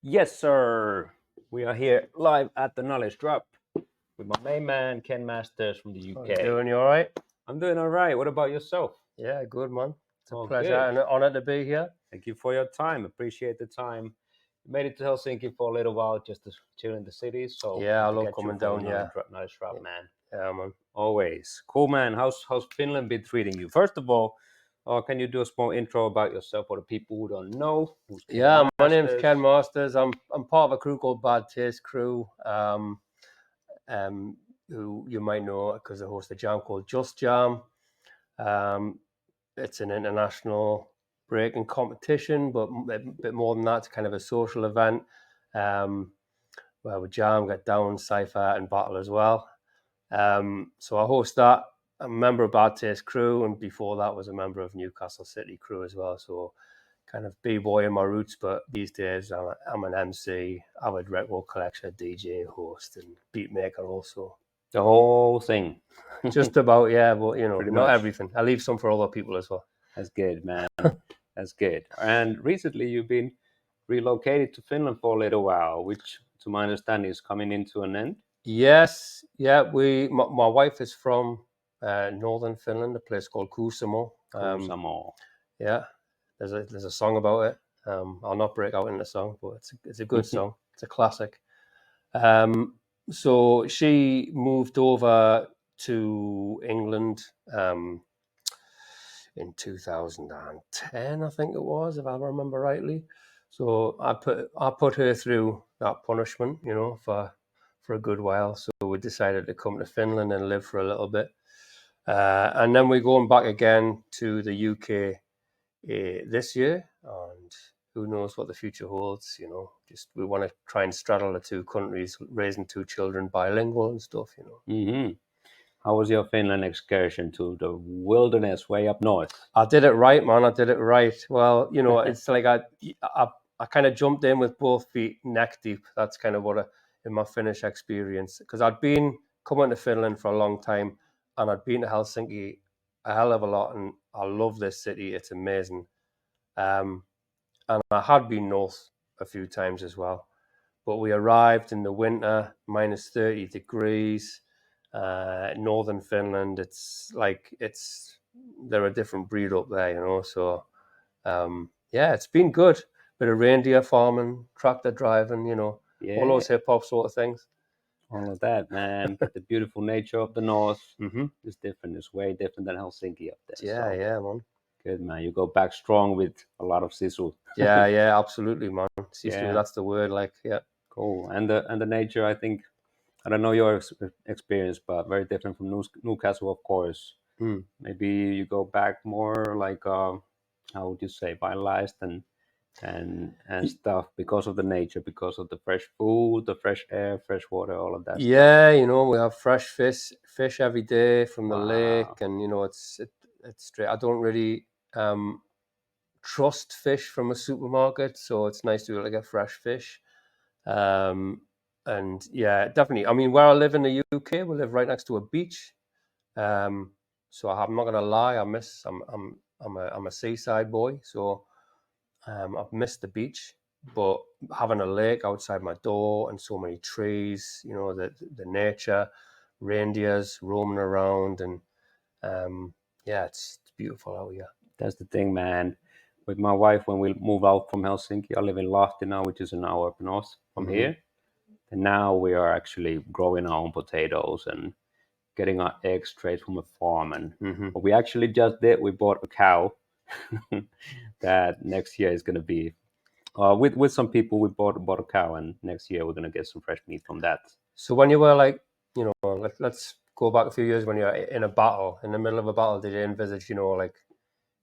Yes, sir. We are here live at the Knowledge Drop with my main man, Ken Masters from the UK. Doing you all right? I'm doing all right. What about yourself? Yeah, good, man. It's a Oh, pleasure good. and an honor to be here. Thank you for your time. Appreciate the time. You made it to Helsinki for a little while just to chill in the city. So Yeah, I to love get you coming for down, yeah. Knowledge Drop, man. Yeah, man. Always. Cool, man. How's Finland been treating you? First of all, can you do a small intro about yourself for the people who don't know? Who's Ken Yeah, my name's Masters? Ken Masters. I'm part of a crew called Bad Taste Crew, who you might know because I host a jam called Just Jam. It's an international breaking competition, but a bit more than that. It's kind of a social event where we jam, get down, cypher, and battle as well. So I host that. I'm a member of Bad Taste Crew, and before that was a member of Newcastle City Crew as well. So kind of b-boy in my roots, but these days I'm an MC, avid record collector, DJ, host, and beat maker also. The whole thing. Just about, yeah, but Pretty not much. everything. I leave some for other people as well. That's good, man. That's good. And recently you've been relocated to Finland for a little while, which to my understanding is coming into an end. Yes, yeah. My wife is from northern Finland, a place called Kuusamo. Kuusamo. Yeah, there's a song about it. I'll not break out in the song, but it's a good song. It's a classic. So she moved over to England in 2010, I think it was, if I remember rightly. So I put her through that punishment, for a good while. So we decided to come to Finland and live for a little bit, and then we're going back again to the UK this year, and who knows what the future holds. Just we want to try and straddle the two countries, raising two children bilingual and stuff. Mm-hmm. How was your Finland excursion to the wilderness way up north? I did it right, man. I did it right. Well, it's like I kind of jumped in with both feet neck deep. That's kind of what in my Finnish experience, because I'd been coming to Finland for a long time, and I'd been to Helsinki a hell of a lot, and I love this city. It's amazing. And I had been north a few times as well, but we arrived in the winter, minus 30 degrees. Northern Finland, they're a different breed up there, so yeah, it's been good. Bit of reindeer farming, tractor driving, all those hip hop sort of things. All of that, man. The beautiful nature of the north is different. It's way different than Helsinki up there. Yeah, so. Yeah, man. Good, man. You go back strong with a lot of Sisu. Yeah, absolutely, man. Sisu, that's the word. Yeah. Cool. And the nature, I think, I don't know your experience, but very different from Newcastle, of course. Maybe you go back more like, how would you say, vitalized and stuff because of the nature, because of the fresh food, the fresh air, fresh water, all of that. Yeah, we have fresh fish every day from the lake, and it's straight. I don't really trust fish from a supermarket, so it's nice to be able to get fresh fish. And yeah, definitely. I mean, where I live in the UK, we live right next to a beach. So I'm not gonna lie, I'm a seaside boy, so I've missed the beach, but having a lake outside my door and so many trees, the nature, reindeers roaming around, and yeah, it's beautiful out here. That's the thing, man. With my wife, when we move out from Helsinki, I live in Lahti now, which is an hour up north from here. And now we are actually growing our own potatoes and getting our eggs straight from a farm. And what we actually just did, we bought a cow that next year is going to be, with some people, we bought a cow, and next year we're going to get some fresh meat from that. So when you were like, let's go back a few years, when you're in the middle of a battle, did you envisage, like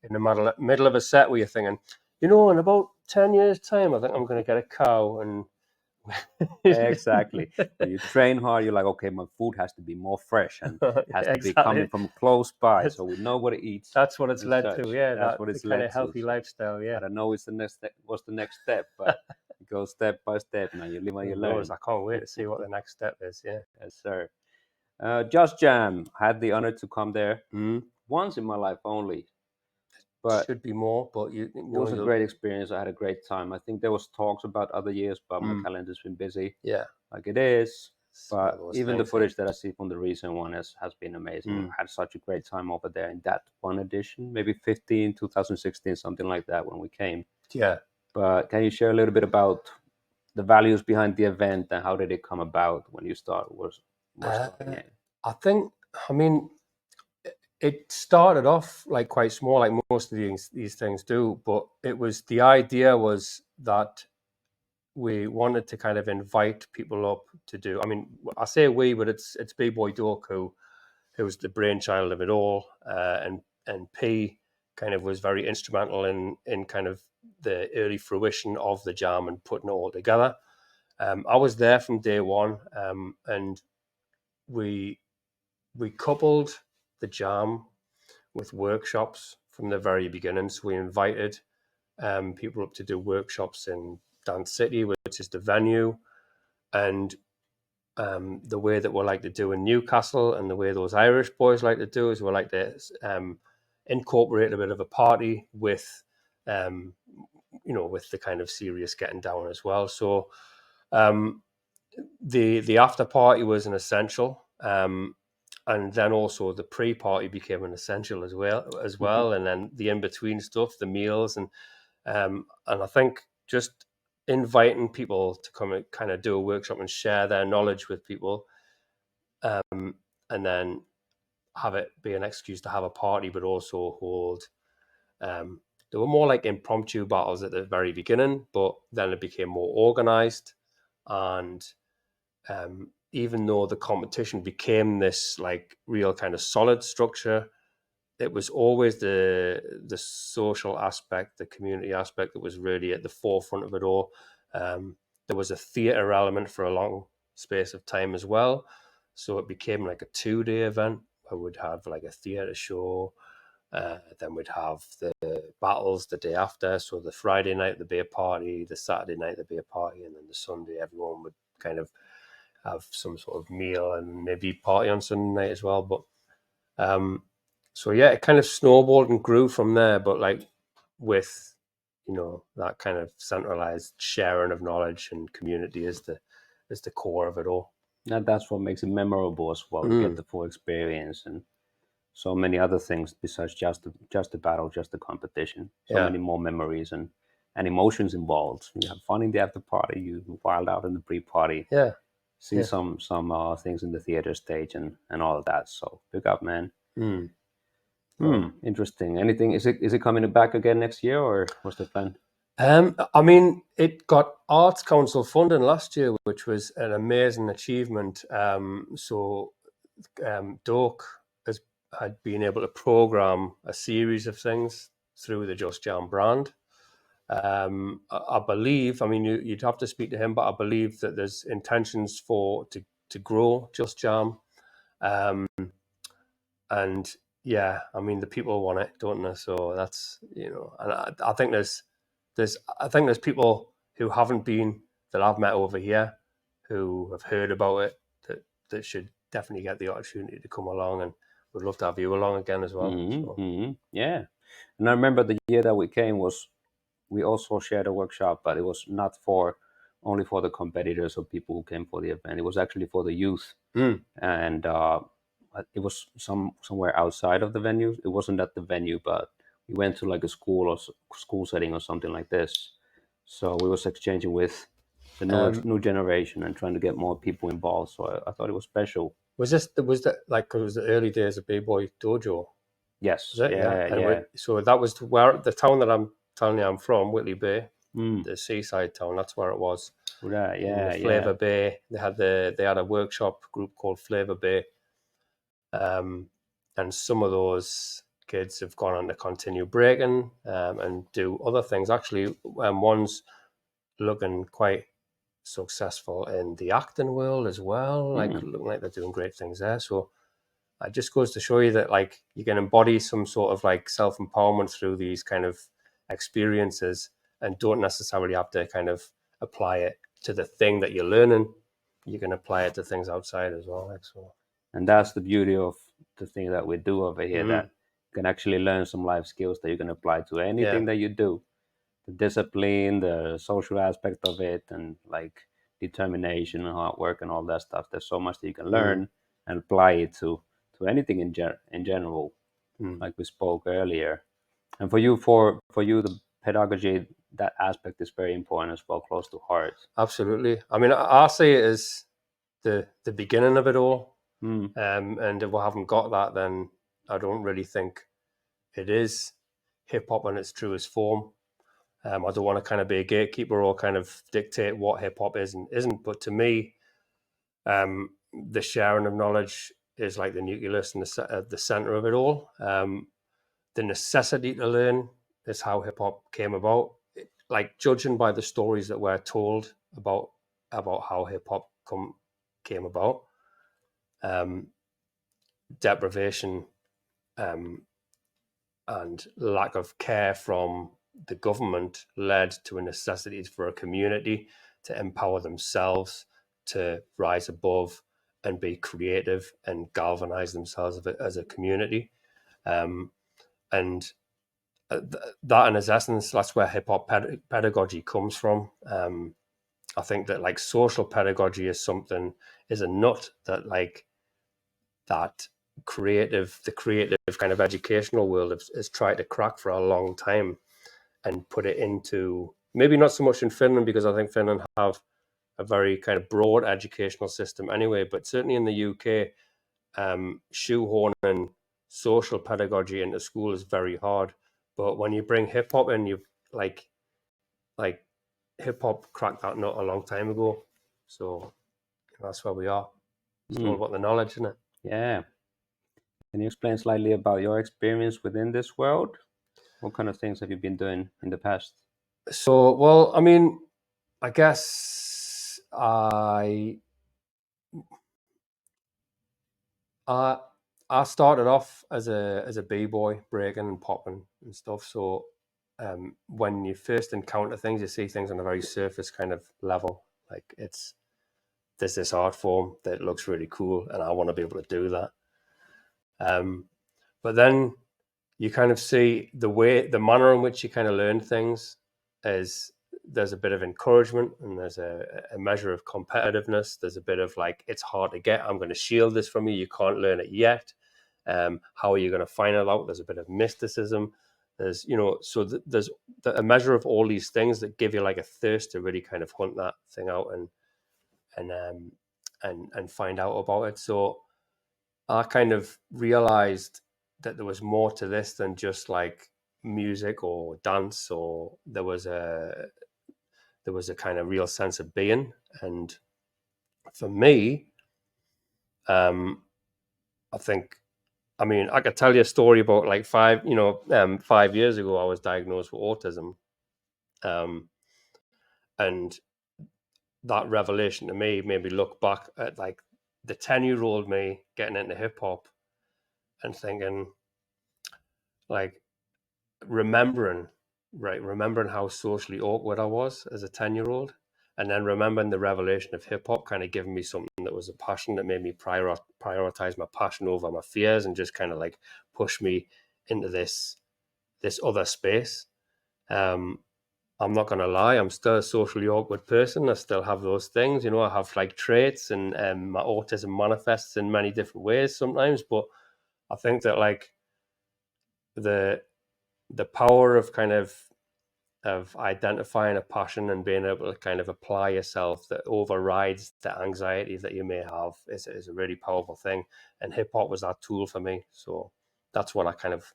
in the middle of a set where you're thinking, in about 10 years time, I think I'm going to get a cow? And exactly. When you train hard, you're like, okay, my food has to be more fresh and has to be coming from close by, so we know what to eat. That's what it's led to, yeah. That's what it's led kind of healthy to. lifestyle, yeah. I don't know what's the next step, but it goes step by step. Now you live and you learn. I can't wait to see what the next step is. Yeah. Yes, sir. Just Jam. Had the honor to come there once in my life only. But should be more, but it was a great experience. I had a great time. I think there was talks about other years, but my calendar's been busy, yeah, like it is. it's one of But those even the things. footage that I see from the recent one has been amazing. I had such a great time over there in that one edition, maybe 2016, something like that when we came. Yeah. But can you share a little bit about the values behind the event and how did it come about when you were starting it? I think, I mean, it started off like quite small, like most of these things do, but the idea was that we wanted to kind of invite people up to do. I mean, I say we, but it's B-Boy Doku who was the brainchild of it all, and P kind of was very instrumental in kind of the early fruition of the jam and putting it all together. I was there from day one, and we coupled the jam with workshops from the very beginning. So we invited people up to do workshops in Dance City, which is the venue, and the way that we like to do in Newcastle and the way those Irish boys like to do is we like to incorporate a bit of a party with, with the kind of serious getting down as well. So the after party was an essential. And then also the pre-party became an essential as well, and then the in-between stuff, the meals, and I think just inviting people to come and kind of do a workshop and share their knowledge with people, and then have it be an excuse to have a party, but also hold. They were more like impromptu battles at the very beginning, but then it became more organized, and even though the competition became this like real kind of solid structure, it was always the social aspect, the community aspect that was really at the forefront of it all. There was a theatre element for a long space of time as well, so it became like a 2-day event where we'd have like a theatre show, then we'd have the battles the day after. So the Friday night the beer party, the Saturday night the beer party, and then the Sunday everyone would kind of have some sort of meal and maybe party on Sunday night as well. But so yeah, it kind of snowballed and grew from there. But like with that kind of centralized sharing of knowledge and community is the core of it all. That's what makes it memorable as well. You get the full experience and so many other things besides just the battle, just the competition. So Yeah. many more memories and emotions involved. You have fun in the after party. You wild out in the pre-party. Yeah. See some things in the theater stage and all of that. So big up, man. Interesting. Anything? Is it coming back again next year, or what's the plan? I mean, it got Arts Council funding last year, which was an amazing achievement. So Doak had been able to program a series of things through the Just Jam brand. I believe, I mean, you'd have to speak to him, but I believe that there's intentions to grow Just Jam. And yeah, I mean, the people want it, don't they? So that's, and I think there's people who haven't been that I've met over here who have heard about it that should definitely get the opportunity to come along, and would love to have you along again as well. Yeah. And I remember the year that we came we also shared a workshop, but it was not only for the competitors or people who came for the event. It was actually for the youth, and it was somewhere outside of the venue. It wasn't at the venue, but we went to like a school or school setting or something like this. So we was exchanging with the new generation and trying to get more people involved. So I thought it was special. Was that like, it was the early days of B-Boy Dojo? Yes, Was it? yeah, yeah. So that was where the town that I'm telling you I'm from, Whitley Bay, the seaside town. That's where it was. Right, In yeah, the Flavor yeah. Bay, they had a workshop group called Flavor Bay, and some of those kids have gone on to continue breaking and do other things. Actually, one's looking quite successful in the acting world as well. Like looking like they're doing great things there. So it just goes to show you that like you can embody some sort of like self-empowerment through these kind of experiences, and don't necessarily have to kind of apply it to the thing that you're learning. You can apply it to things outside as well. Like so. And that's the beauty of the thing that we do over here, that can actually learn some life skills that you can apply to anything that you do. The discipline, the social aspect of it, and like determination and hard work and all that stuff. There's so much that you can learn and apply it to anything in general, like we spoke earlier. And for you, the pedagogy, that aspect is very important as well, close to heart. Absolutely. I mean, I see it as the beginning of it all. Mm. And if we haven't got that, then I don't really think it is hip hop in its truest form. I don't want to kind of be a gatekeeper or kind of dictate what hip hop is and isn't. But to me, the sharing of knowledge is like the nucleus and the center of it all. The necessity to learn is how hip hop came about. Like judging by the stories that we're told about how hip hop came about, deprivation and lack of care from the government led to a necessity for a community to empower themselves to rise above and be creative and galvanize themselves as a community. And that in its essence, that's where hip hop pedagogy comes from. I think that like social pedagogy is a nut that like that the creative kind of educational world has tried to crack for a long time and put it into, maybe not so much in Finland, because I think Finland have a very kind of broad educational system anyway, but certainly in the UK, shoehorning social pedagogy into school is very hard. But when you bring hip hop in, you like hip hop cracked that nut a long time ago. So that's where we are. It's all about the knowledge, isn't it? Yeah. Can you explain slightly about your experience within this world? What kind of things have you been doing in the past? So, well, I mean, I guess I started off as a b-boy, breaking and popping and stuff. So when you first encounter things, you see things on a very surface kind of level. Like there's this art form that looks really cool, and I want to be able to do that. But then you kind of see the manner in which you kind of learn things is there's a bit of encouragement and there's a measure of competitiveness. There's a bit of like, it's hard to get. I'm going to shield this from you. You can't learn it yet. How are you going to find it out? There's a bit of mysticism. There's, so there's a measure of all these things that give you like a thirst to really kind of hunt that thing out and find out about it. So I kind of realized that there was more to this than just like music or dance, or there was a kind of real sense of being. And for me, I think, I mean, I could tell you a story about like 5 years ago, I was diagnosed with autism. And that revelation to me made me look back at like the 10-year-old me getting into hip hop and thinking, like, remembering how socially awkward I was as a 10-year-old, and then remembering the revelation of hip hop kind of giving me something that was a passion that made me prioritize my passion over my fears and just kind of like push me into this other space. I'm not going to lie, I'm still a socially awkward person. I still have those things, I have like traits, and my autism manifests in many different ways sometimes. But I think that like the power of kind of identifying a passion and being able to kind of apply yourself that overrides the anxiety that you may have is a really powerful thing. And hip hop was that tool for me. So that's what I kind of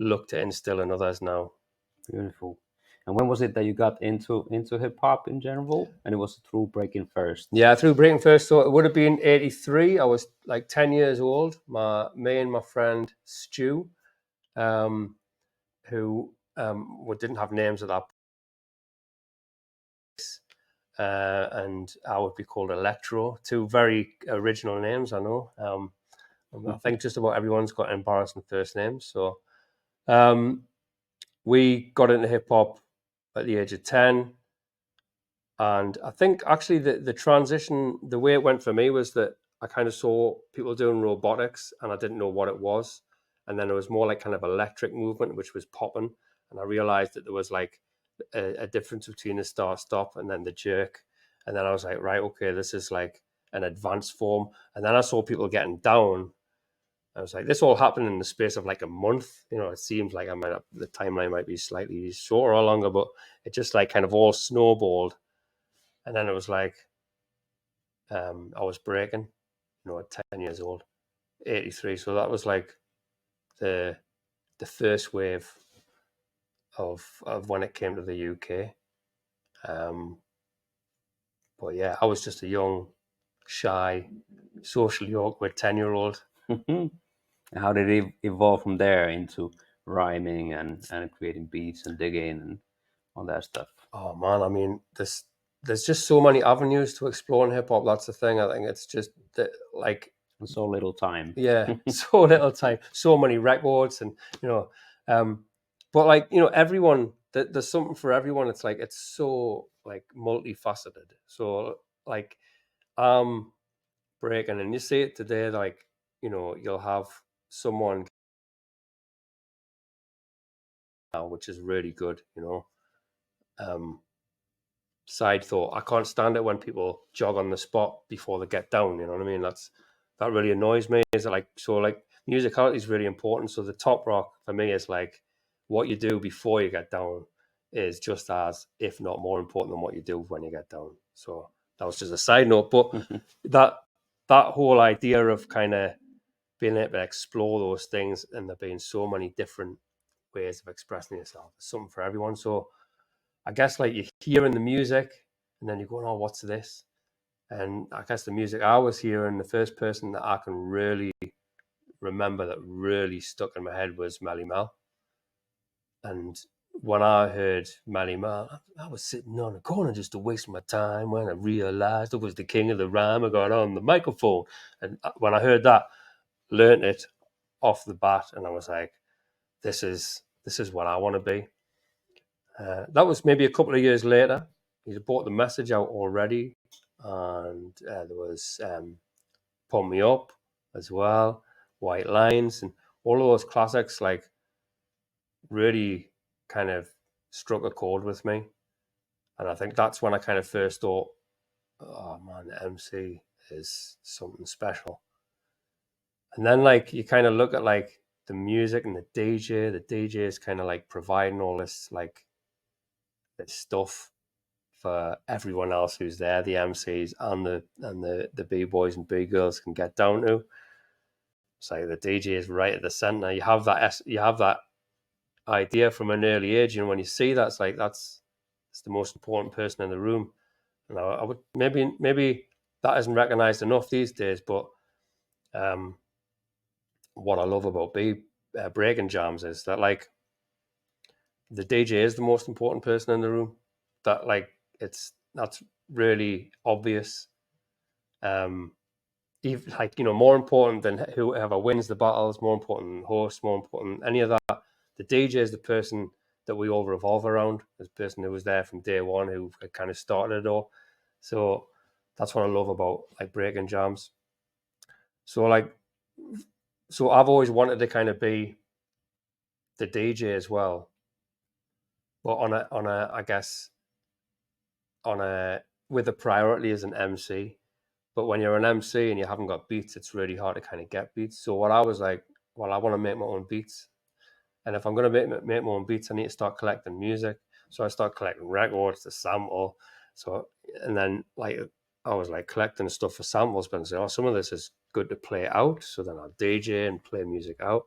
look to instill in others now. Beautiful. And when was it that you got into hip hop in general? And it was through breaking first. Yeah, through breaking first. So it would have been 83. I was like 10 years old. Me and my friend Stu, who didn't have names at that and I would be called Electro. Two very original names, I know. I think just about everyone's got embarrassing first names. So we got into hip hop at the age of 10. And I think actually the transition, the way it went for me was that I kind of saw people doing robotics and I didn't know what it was. and then it was more like kind of electric movement, which was popping. And I realized that there was like a difference between the start stop and then the jerk. And then I was like, right, okay, this is like an advanced form. And then I saw people getting down. I was like, this all happened in the space of like a month. You know, it seems like the timeline might be slightly shorter or longer, but it just like kind of all snowballed. And then it was like, I was breaking, at 10 years old, 83. So that was like the first wave of when it came to the UK. But yeah, I was just a young, shy, socially awkward 10-year-old. How did it evolve from there into rhyming and creating beats and digging and all that stuff? Oh man, I mean, there's just so many avenues to explore in hip hop. That's the thing. I think it's just that, like, So little time. yeah, so little time, so many records, and but like everyone, there's something for everyone. It's like it's so like multifaceted. So like, breaking, and you see it today. Like you'll have someone which is really good. Side thought, I can't stand it when people jog on the spot before they get down. You know what I mean? That really annoys me. Is like musicality is really important. So the top rock for me is like what you do before you get down is just as, if not more important than what you do when you get down. So that was just a side note, but that whole idea of kind of being able to explore those things, and there being so many different ways of expressing yourself, something for everyone. So I guess like you're hearing the music and then you're going, oh, what's this? And I guess the music I was hearing, the first person that I can really remember that really stuck in my head was Melly Mel. And when I heard Melly Mel, I was sitting on a corner just to waste my time when I realized I was the king of the rhyme. I got on the microphone. And when I heard that, learned it off the bat, and I was like, this is what I want to be. That was maybe a couple of years later. He'd brought the message out already, and there was Pump Me Up as well, White Lines, and all of those classics like really kind of struck a chord with me. And I think that's when I kind of first thought, oh man, the MC is something special. And then like you kind of look at like the music and the DJ. The DJ is kind of like providing all this like this stuff for everyone else who's there, the MCs and the B boys and B girls can get down to. So the DJ is right at the center. You have that idea from an early age, and when you see that, it's like that's the most important person in the room. And I would maybe that isn't recognized enough these days, but what I love about breaking jams is that like the DJ is the most important person in the room. That like that's really obvious. Even like more important than whoever wins the battles, more important than host, more important than any of that. The DJ is the person that we all revolve around. This person who was there from day one, who kind of started it all. So that's what I love about like breaking jams. So I've always wanted to kind of be the DJ as well, but on a I guess on a with a priority as an MC. But when you're an MC and you haven't got beats, it's really hard to kind of get beats. So what I was like, well, I want to make my own beats. And if I'm going to make my own beats, I need to start collecting music. So I start collecting records to sample. So, and then like, I was like collecting stuff for samples, but I say, oh, some of this is good to play out. So then I'll DJ and play music out.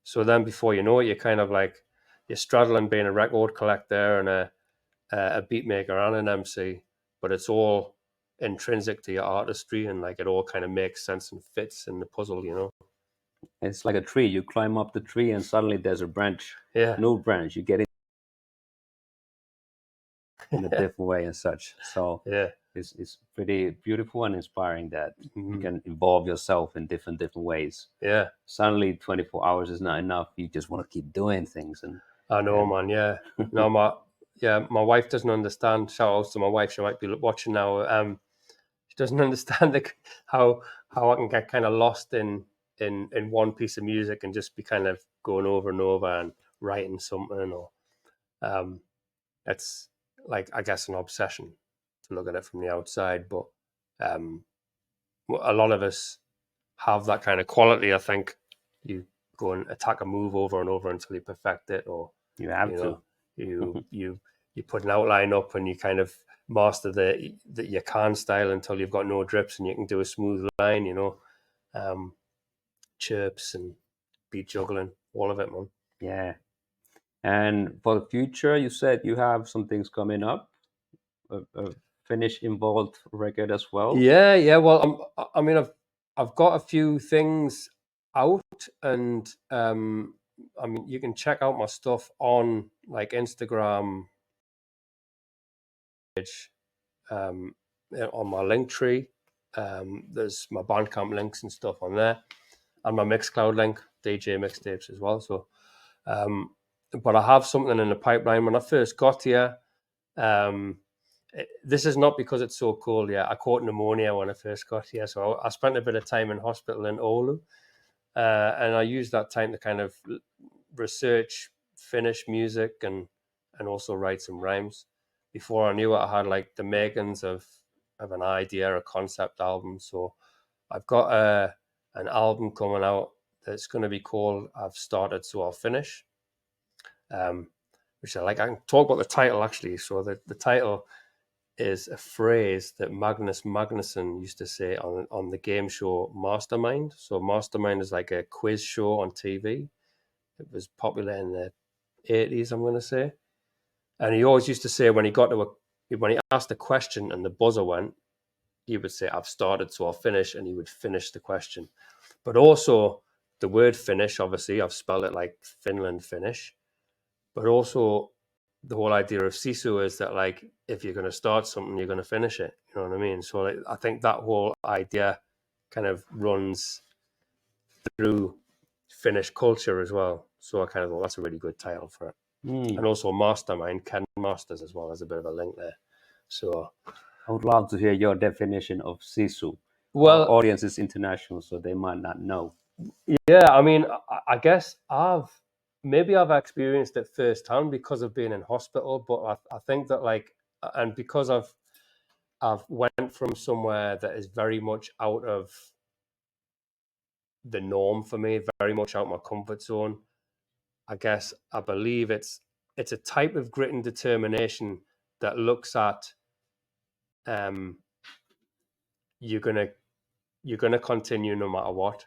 So then before you know it, you're kind of like, you're straddling being a record collector and a beat maker and an MC, but it's all intrinsic to your artistry, and like it all kind of makes sense and fits in the puzzle. It's like a tree. You climb up the tree and suddenly there's a branch, Yeah, new branch. You get it in a different way and such. So yeah, it's pretty beautiful and inspiring that you can involve yourself in different ways. yeah. Suddenly 24 hours is not enough. You just want to keep doing things. And I know, man. Yeah, no, my wife doesn't understand. Shout outs to my wife. She might be watching now. She doesn't understand how I can get kind of lost in in one piece of music and just be kind of going over and over and writing something, or it's like, I guess, an obsession to look at it from the outside. But a lot of us have that kind of quality. I think you go and attack a move over and over until you perfect it, or You have to. you put an outline up and you kind of master the your can style until you've got no drips and you can do a smooth line, chirps and beat juggling, all of it, man. Yeah. And for the future, you said you have some things coming up, a Finnish involved record as well. Yeah. Well, I mean, I've got a few things out, and I mean, you can check out my stuff on like Instagram page, on my link tree. There's my Bandcamp links and stuff on there, and my Mixcloud link, DJ mixtapes as well. So, but I have something in the pipeline. When I first got here, this is not because it's so cold yet. I caught pneumonia when I first got here, so I spent a bit of time in hospital in Oulu, and I used that time to kind of research Finnish music and also write some rhymes. Before I knew it, I had like the makings of an idea, a concept album. So I've got an album coming out that's going to be called "I've Started, So I'll Finish," which I can talk about the title actually. So the title is a phrase that Magnus Magnusson used to say on the game show Mastermind. So Mastermind is like a quiz show on TV. It was popular in the 80s, I'm going to say. And he always used to say when he asked a question and the buzzer went, he would say, "I've started, so I'll finish," and he would finish the question. But also the word finish, obviously, I've spelled it like Finland Finnish, but also the whole idea of Sisu is that, like, if you're going to start something, you're going to finish it. You know what I mean? So like, I think that whole idea kind of runs through Finnish culture as well. So I kind of thought that's a really good title for it. And also Mastermind, Ken Masters as well. There's a bit of a link there. So I would love to hear your definition of Sisu. well, our audience is international, so they might not know. yeah, I mean, I guess I've experienced it firsthand because of being in hospital, but I think that, like, and because I've went from somewhere that is very much out of the norm for me, very much out of my comfort zone. I guess I believe it's a type of grit and determination that looks at you're gonna continue no matter what.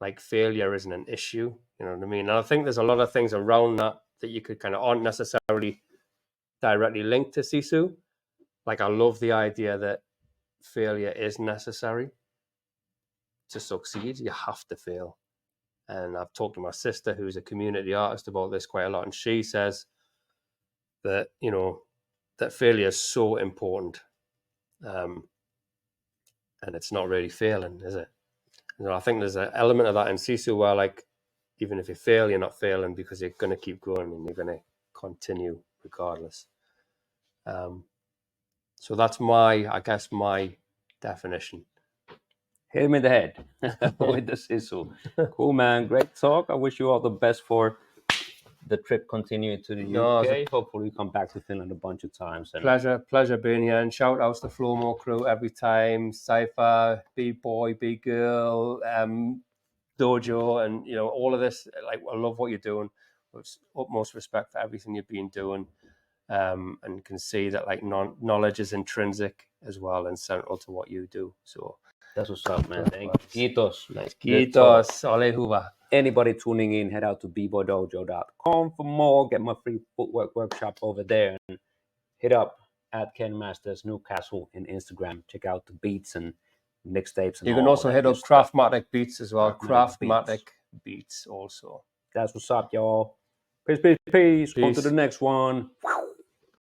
Like, failure isn't an issue, you know what I mean? And I think there's a lot of things around that you could kind of aren't necessarily directly linked to Sisu. Like, I love the idea that failure is necessary to succeed. You have to fail. And I've talked to my sister, who's a community artist, about this quite a lot, and she says that that failure is so important, and it's not really failing, is it? I think there's an element of that in Sisu where, like, even if you fail, you're not failing because you're going to keep going and you're going to continue regardless. So that's my definition. Hit him in the head with the Sisu. Cool, man. Great talk. I wish you all the best for the trip continuing to the UK. Hopefully, you come back to Finland a bunch of times. And pleasure being here. And shout outs to Flowmo crew every time. Cypher, B-Boy, B-Girl, Dojo, and all of this. Like, I love what you're doing. With utmost respect for everything you've been doing, and can see that, like, knowledge is intrinsic as well and central to what you do. So that's what's up, man. Thank you. Kiitos. Nice. Kiitos. Ole hyvä. Anybody tuning in, head out to bboydojo.com for more. Get my free footwork workshop over there, and hit up at Ken Masters Newcastle in Instagram. Check out the beats and mixtapes. And you can also hit up Craftmatic Beats as well. Craftmatic Beats also. That's what's up, y'all. Peace. On to the next one.